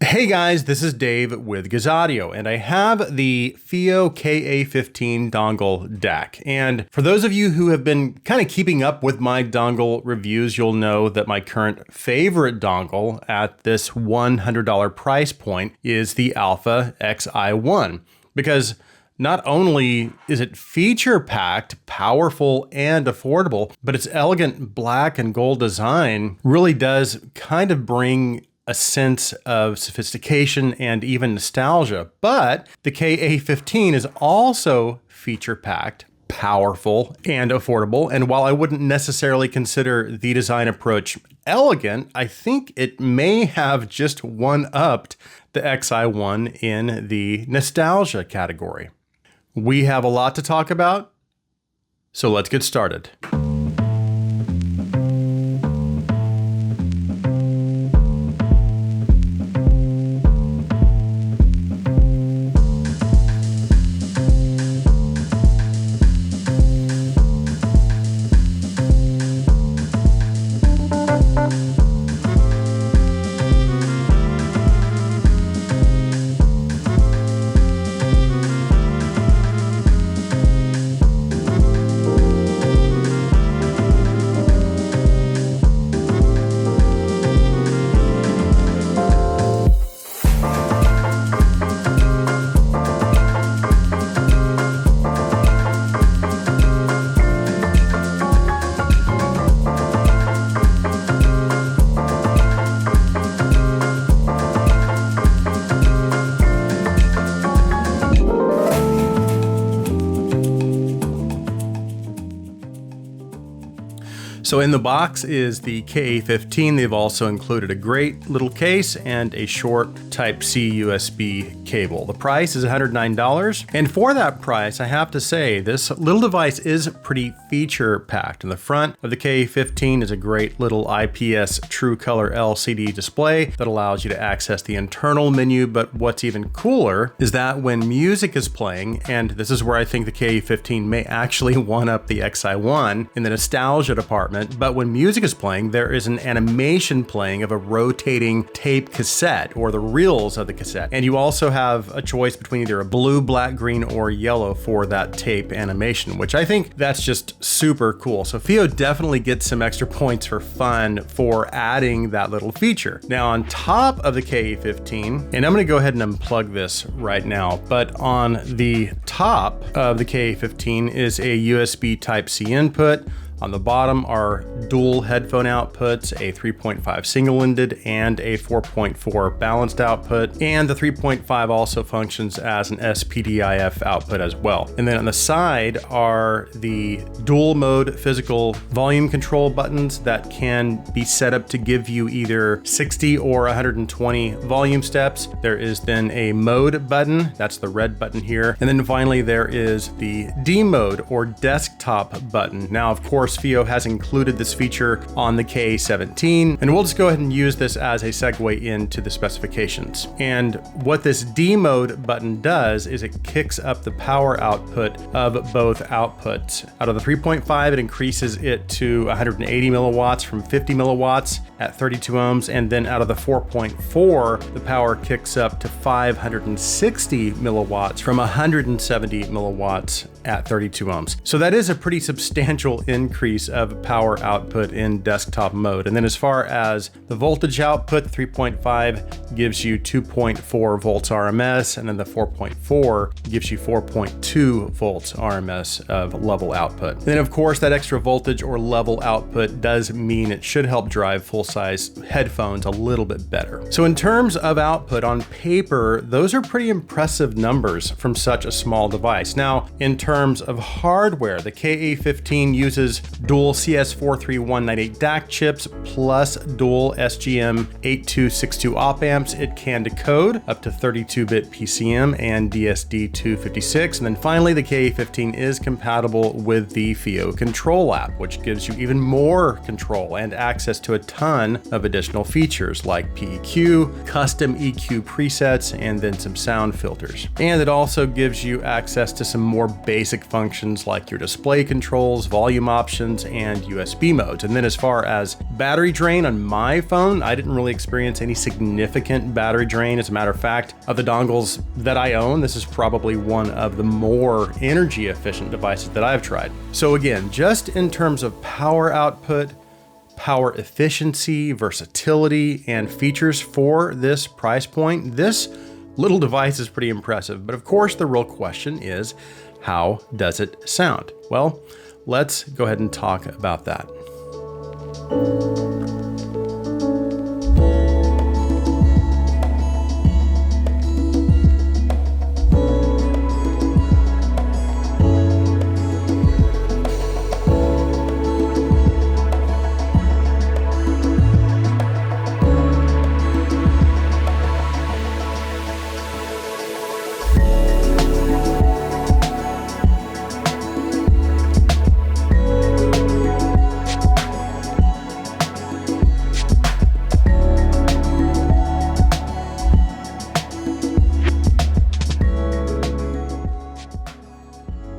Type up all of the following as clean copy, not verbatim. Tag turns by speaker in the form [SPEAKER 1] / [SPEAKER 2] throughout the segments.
[SPEAKER 1] Hey guys, this is Dave with Gazaudio, and I have the Fiio Ka15 dongle DAC. And for those of you who have been kind of keeping up with my dongle reviews, you'll know that my current favorite dongle at this $100 price point is the Alpha Xi1, because not only is it feature-packed, powerful, and affordable, but its elegant black and gold design really does kind of bring a sense of sophistication and even nostalgia. But the Ka15 is also feature-packed, powerful, and affordable. And while I wouldn't necessarily consider the design approach elegant, I think it may have just one-upped the Xi1 in the nostalgia category. We have a lot to talk about, so let's get started. So in the box is the Ka15. They've also included a great little case and a short Type-C USB cable. The price is $109. And for that price, I have to say, this little device is pretty feature-packed. In the front of the Ka15 is a great little IPS True Color LCD display that allows you to access the internal menu. But what's even cooler is that when music is playing, and this is where I think the Ka15 may actually one-up the Xi1 in the nostalgia department, but when music is playing, there is an animation playing of a rotating tape cassette, or the reels of the cassette. And you also have a choice between either a blue, black, green, or yellow for that tape animation, which I think that's just super cool. So Fiio definitely gets some extra points for fun for adding that little feature. Now on top of the Ka15, and I'm gonna go ahead and unplug this right now, but on the top of the Ka15 is a USB Type-C input. On the bottom are dual headphone outputs, a 3.5 single-ended and a 4.4 balanced output, and the 3.5 also functions as an SPDIF output as well. And then on the side are the dual mode physical volume control buttons that can be set up to give you either 60 or 120 volume steps. There is then a mode button, that's the red button here. And then finally there is the D mode or desktop button. Now of course Fiio has included this feature on the Ka17, and we'll just go ahead and use this as a segue into the specifications. And what this D mode button does is it kicks up the power output of both outputs. Out of the 3.5, it increases it to 180 milliwatts from 50 milliwatts at 32 ohms, and then out of the 4.4, the power kicks up to 560 milliwatts from 170 milliwatts at 32 ohms. So that is a pretty substantial increase of power output in desktop mode. And then as far as the voltage output, 3.5 gives you 2.4 volts RMS, and then the 4.4 gives you 4.2 volts RMS of level output. And then of course that extra voltage or level output does mean it should help drive full-size headphones a little bit better. So in terms of output on paper, those are pretty impressive numbers from such a small device. Now, in terms of hardware, the Ka15 uses dual CS43198 DAC chips plus dual SGM8262 op amps. It can decode up to 32-bit PCM and DSD256. And then finally, the Ka15 is compatible with the Fiio Control app, which gives you even more control and access to a ton ton of additional features like PEQ, custom EQ presets, and then some sound filters. And it also gives you access to some more basic functions like your display controls, volume options, and USB modes. And then as far as battery drain on my phone, I didn't really experience any significant battery drain. As a matter of fact, of the dongles that I own, this is probably one of the more energy efficient devices that I've tried. So again, just in terms of power output, power efficiency, versatility, and features for this price point, this little device is pretty impressive. But of course, the real question is, how does it sound? Well, let's go ahead and talk about that.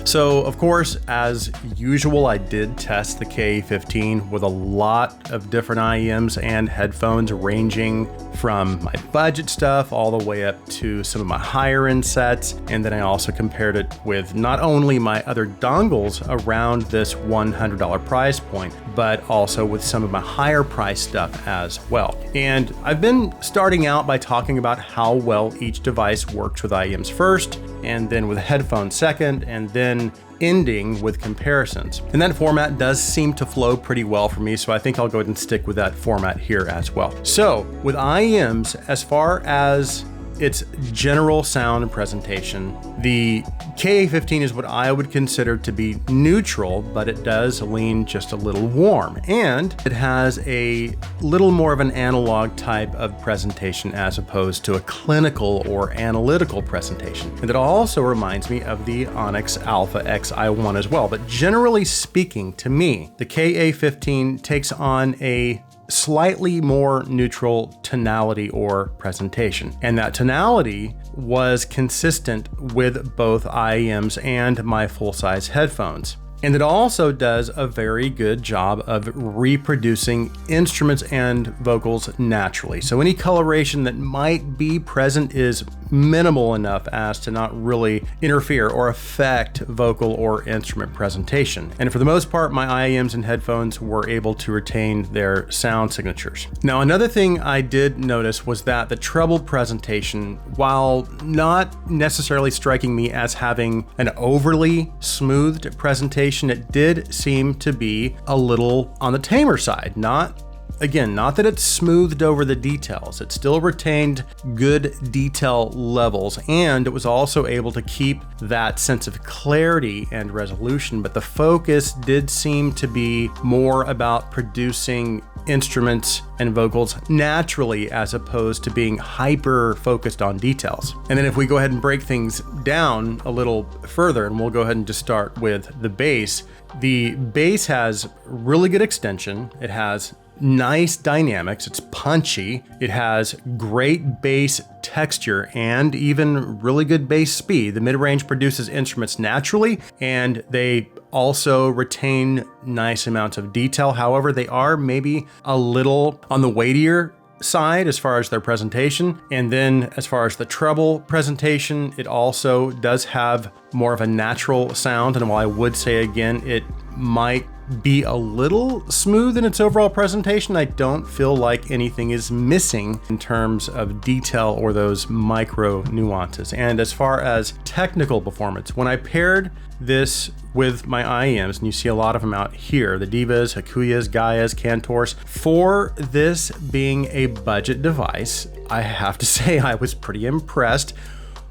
[SPEAKER 1] So of course, as usual, I did test the Ka15 with a lot of different IEMs and headphones, ranging from my budget stuff all the way up to some of my higher end sets. And then I also compared it with not only my other dongles around this $100 price point, but also with some of my higher price stuff as well. And I've been starting out by talking about how well each device works with IEMs first, and then with headphones second, and then ending with comparisons. And that format does seem to flow pretty well for me, so I think I'll go ahead and stick with that format here as well. So with IEMs, as far as its general sound and presentation, the Ka15 is what I would consider to be neutral, but it does lean just a little warm. And it has a little more of an analog type of presentation as opposed to a clinical or analytical presentation. And it also reminds me of the Onyx Alpha Xi1 as well. But generally speaking, to me, the Ka15 takes on a slightly more neutral tonality or presentation. And that tonality was consistent with both IEMs and my full-size headphones. And it also does a very good job of reproducing instruments and vocals naturally. So any coloration that might be present is minimal enough as to not really interfere or affect vocal or instrument presentation. And for the most part, my IEMs and headphones were able to retain their sound signatures. Now, another thing I did notice was that the treble presentation, while not necessarily striking me as having an overly smoothed presentation, it did seem to be a little on the tamer side. Not that it smoothed over the details. It still retained good detail levels, and it was also able to keep that sense of clarity and resolution, but the focus did seem to be more about producing instruments and vocals naturally as opposed to being hyper focused on details. And then if we go ahead and break things down a little further, and we'll go ahead and just start with the bass. The bass has really good extension. It has nice dynamics, it's punchy, it has great bass texture, and even really good bass speed. The mid-range produces instruments naturally, and they also retain nice amounts of detail. However, they are maybe a little on the weightier side as far as their presentation. And then as far as the treble presentation, it also does have more of a natural sound. And while I would say again, it might be a little smooth in its overall presentation, I don't feel like anything is missing in terms of detail or those micro nuances. And as far as technical performance, when I paired this with my IEMs, and you see a lot of them out here, the Divas, Hakuyas, Gaias, Cantors, for this being a budget device, I have to say I was pretty impressed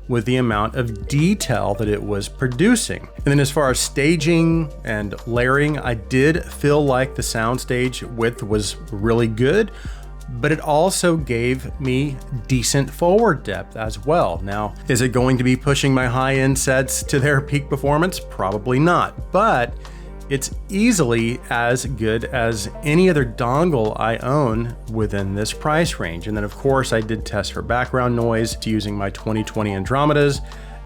[SPEAKER 1] with the amount of detail that it was producing. And then as far as staging and layering, I did feel like the soundstage width was really good, but it also gave me decent forward depth as well. Now, is it going to be pushing my high-end sets to their peak performance? Probably not, but it's easily as good as any other dongle I own within this price range. And then of course I did test for background noise using my 2020 Andromedas,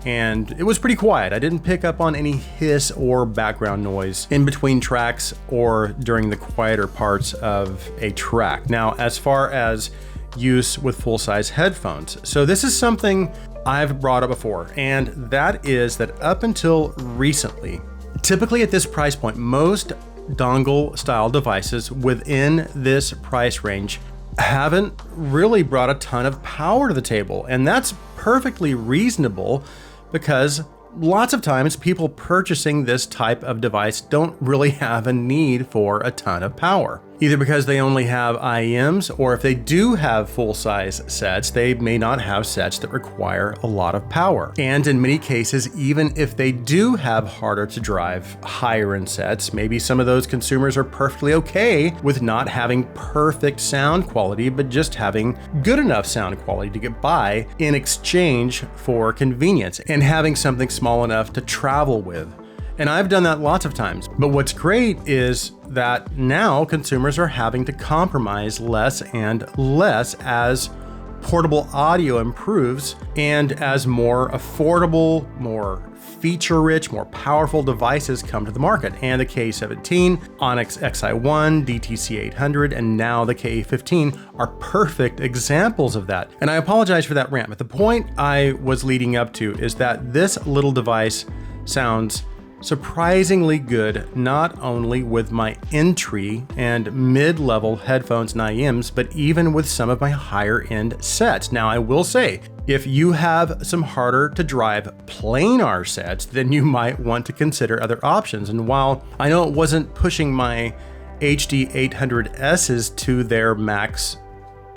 [SPEAKER 1] and it was pretty quiet. I didn't pick up on any hiss or background noise in between tracks or during the quieter parts of a track. Now, as far as use with full-size headphones, so this is something I've brought up before, and that is that up until recently, typically at this price point, most dongle style devices within this price range haven't really brought a ton of power to the table, and that's perfectly reasonable because lots of times people purchasing this type of device don't really have a need for a ton of power, either because they only have IEMs, or if they do have full-size sets, they may not have sets that require a lot of power. And in many cases, even if they do have harder to drive higher end sets, maybe some of those consumers are perfectly okay with not having perfect sound quality, but just having good enough sound quality to get by in exchange for convenience and having something small enough to travel with. And I've done that lots of times. But what's great is that now consumers are having to compromise less and less as portable audio improves and as more affordable, more feature-rich, more powerful devices come to the market. And the Ka15, Onyx Xi1, DTC 800, and now the Ka15 are perfect examples of that. And I apologize for that rant, but the point I was leading up to is that this little device sounds surprisingly good, not only with my entry and mid-level headphones and IEMs, but even with some of my higher end sets. Now, I will say, if you have some harder to drive planar sets, then you might want to consider other options. And while I know it wasn't pushing my HD 800Ss to their max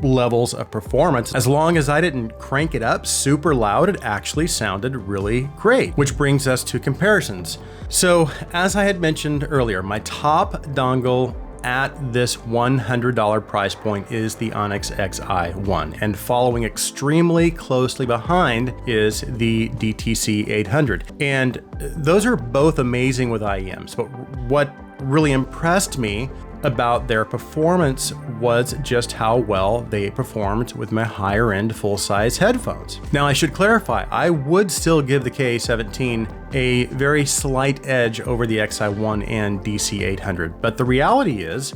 [SPEAKER 1] levels of performance, as long as I didn't crank it up super loud, it actually sounded really great, which brings us to comparisons. So as I had mentioned earlier, my top dongle at this $100 price point is the Onyx Xi1, and following extremely closely behind is the DTC 800. And those are both amazing with IEMs, but what really impressed me about their performance was just how well they performed with my higher end full-size headphones. Now, I should clarify, I would still give the Ka17 a very slight edge over the Xi1 and DC800, but the reality is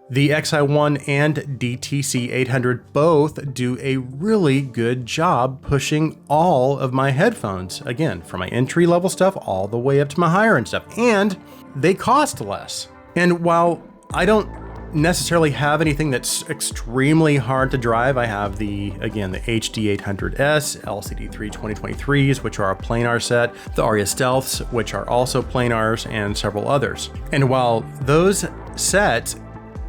[SPEAKER 1] the Xi1 and DTC 800 both do a really good job pushing all of my headphones, again, from my entry-level stuff all the way up to my higher end stuff, and they cost less. And while I don't necessarily have anything that's extremely hard to drive, I have the HD 800S, LCD3 2023s, which are a planar set, the Aria Stealths, which are also planars, and several others. And while those sets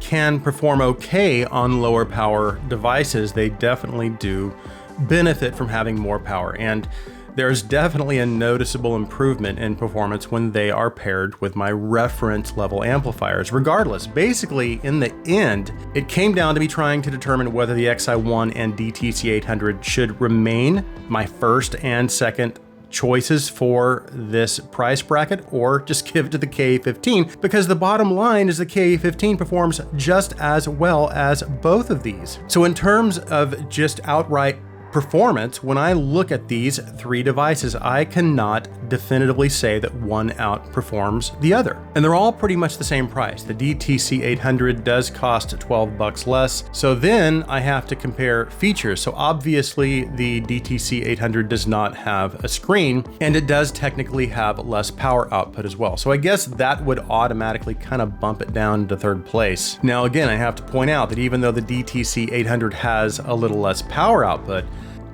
[SPEAKER 1] can perform okay on lower power devices, they definitely do benefit from having more power. And there's definitely a noticeable improvement in performance when they are paired with my reference level amplifiers. Regardless, basically in the end, it came down to me trying to determine whether the Xi1 and DTC 800 should remain my first and second choices for this price bracket, or just give it to the Ka15, because the bottom line is the Ka15 performs just as well as both of these. So in terms of just outright performance, when I look at these three devices, I cannot definitively say that one outperforms the other. And they're all pretty much the same price. The DTC 800 does cost $12 less. So then I have to compare features. So obviously the DTC 800 does not have a screen, and it does technically have less power output as well. So I guess that would automatically kind of bump it down to third place. Now again, I have to point out that even though the DTC 800 has a little less power output,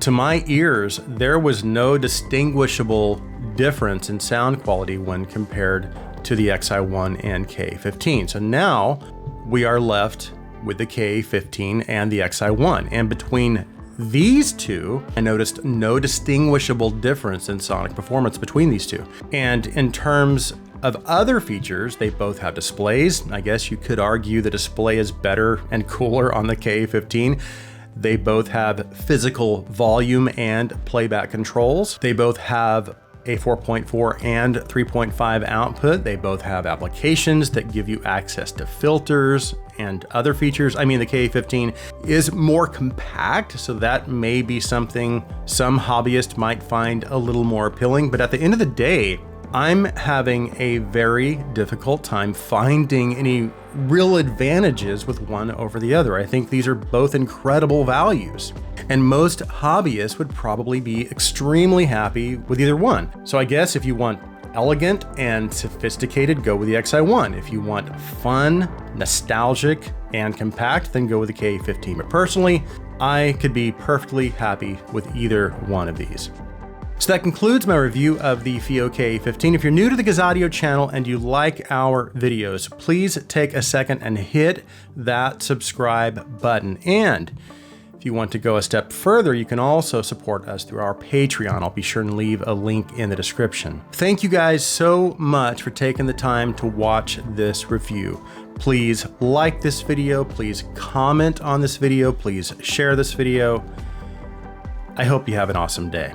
[SPEAKER 1] to my ears, there was no distinguishable difference in sound quality when compared to the Xi1 and Ka15. So now we are left with the Ka15 and the Xi1. And between these two, I noticed no distinguishable difference in sonic performance between these two. And in terms of other features, they both have displays. I guess you could argue the display is better and cooler on the Ka15. They both have physical volume and playback controls. They both have a 4.4 and 3.5 output. They both have applications that give you access to filters and other features. I mean, the Ka15 is more compact, so that may be something some hobbyist might find a little more appealing. But at the end of the day, I'm having a very difficult time finding any real advantages with one over the other. I think these are both incredible values, and most hobbyists would probably be extremely happy with either one. So I guess if you want elegant and sophisticated, go with the Xi1. If you want fun, nostalgic, and compact, then go with the Ka15. But personally, I could be perfectly happy with either one of these. So that concludes my review of the Fiio Ka15. If you're new to the Gazaudio channel and you like our videos, please take a second and hit that subscribe button. And if you want to go a step further, you can also support us through our Patreon. I'll be sure and leave a link in the description. Thank you guys so much for taking the time to watch this review. Please like this video, please comment on this video, please share this video. I hope you have an awesome day.